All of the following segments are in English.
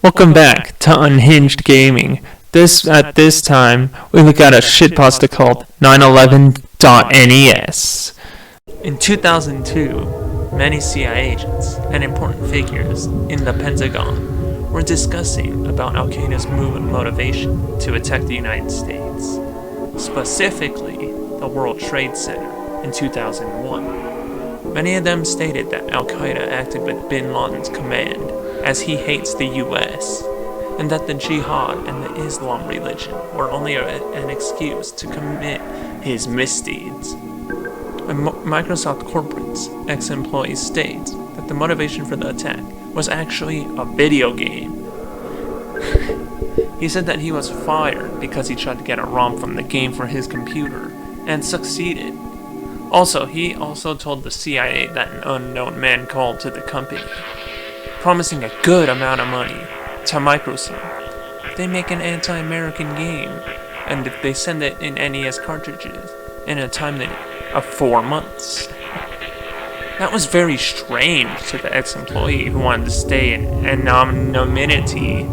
Welcome back to Unhinged Gaming. At this time, we've got a shitposter called 911.nes. In 2002, many CIA agents and important figures in the Pentagon were discussing about Al-Qaeda's move and motivation to attack the United States, specifically the World Trade Center in 2001. Many of them stated that Al-Qaeda acted with bin Laden's command, as he hates the US, and that the jihad and the Islam religion were only an excuse to commit his misdeeds. Microsoft Corporate's ex-employees state that the motivation for the attack was actually a video game. He said that he was fired because he tried to get a ROM from the game for his computer, and succeeded. He also told the CIA that an unknown man called to the company, promising a good amount of money to Microsoft. They make an anti-American game, and if they send it in NES cartridges in a time of 4 months. That was very strange to the ex-employee who wanted to stay in anonymity,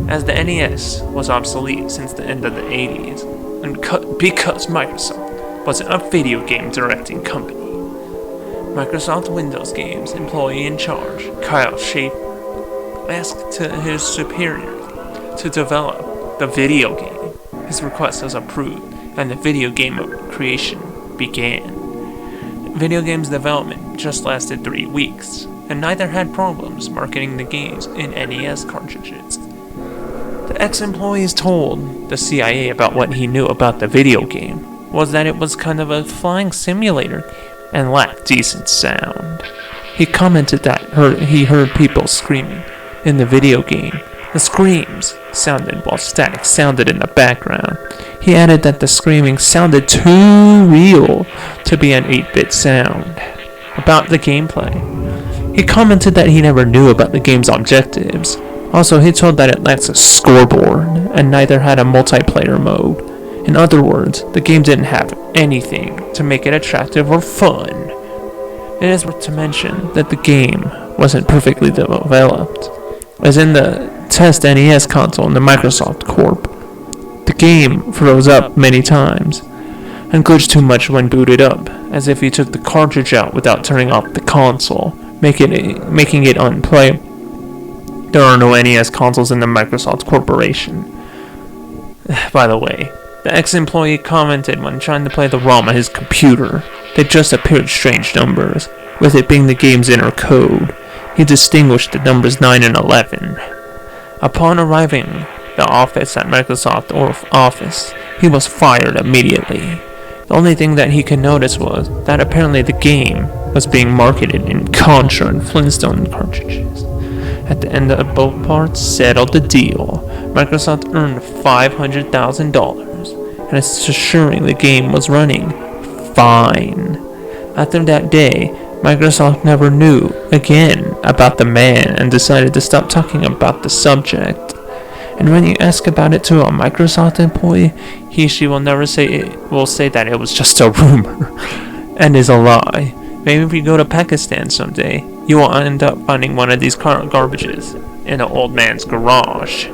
as the NES was obsolete since the end of the 80s, and because Microsoft wasn't a video game directing company. Microsoft Windows Games employee in charge, Kyle Schaefer, asked to his superior to develop the video game. His request was approved, and the video game creation began. Video games development just lasted 3 weeks, and neither had problems marketing the games in NES cartridges. The ex-employees told the CIA about what he knew about the video game was that it was kind of a flying simulator and lacked decent sound. He commented that he heard people screaming in the video game. The screams sounded while static sounded in the background. He added that the screaming sounded too real to be an 8-bit sound. About the gameplay, he commented that he never knew about the game's objectives. Also, he told that it lacks a scoreboard and neither had a multiplayer mode. In other words, the game didn't have anything to make it attractive or fun. It is worth to mention that the game wasn't perfectly developed, as in the test NES console in the Microsoft Corp. The game froze up many times and glitched too much when booted up, as if you took the cartridge out without turning off the console, making it unplayable. There are no NES consoles in the Microsoft Corporation. By the way, the ex-employee commented when trying to play the ROM on his computer, they just appeared strange numbers, with it being the game's inner code. He distinguished the numbers 9 and 11. Upon arriving the office at Microsoft office, he was fired immediately. The only thing that he could notice was that apparently the game was being marketed in Contra and Flintstone cartridges. At the end of both parts settled the deal. Microsoft earned $500,000, and it's assuring the game was running fine. After that day, Microsoft never knew again about the man and decided to stop talking about the subject. And when you ask about it to a Microsoft employee, she will never say that it was just a rumor and is a lie. Maybe if you go to Pakistan someday, you will end up finding one of these garbages in an old man's garage.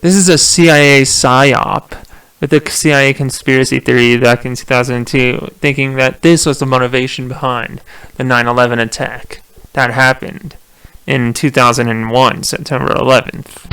This is a CIA psyop, with the CIA conspiracy theory back in 2002, thinking that this was the motivation behind the 9/11 attack that happened in 2001, September 11th.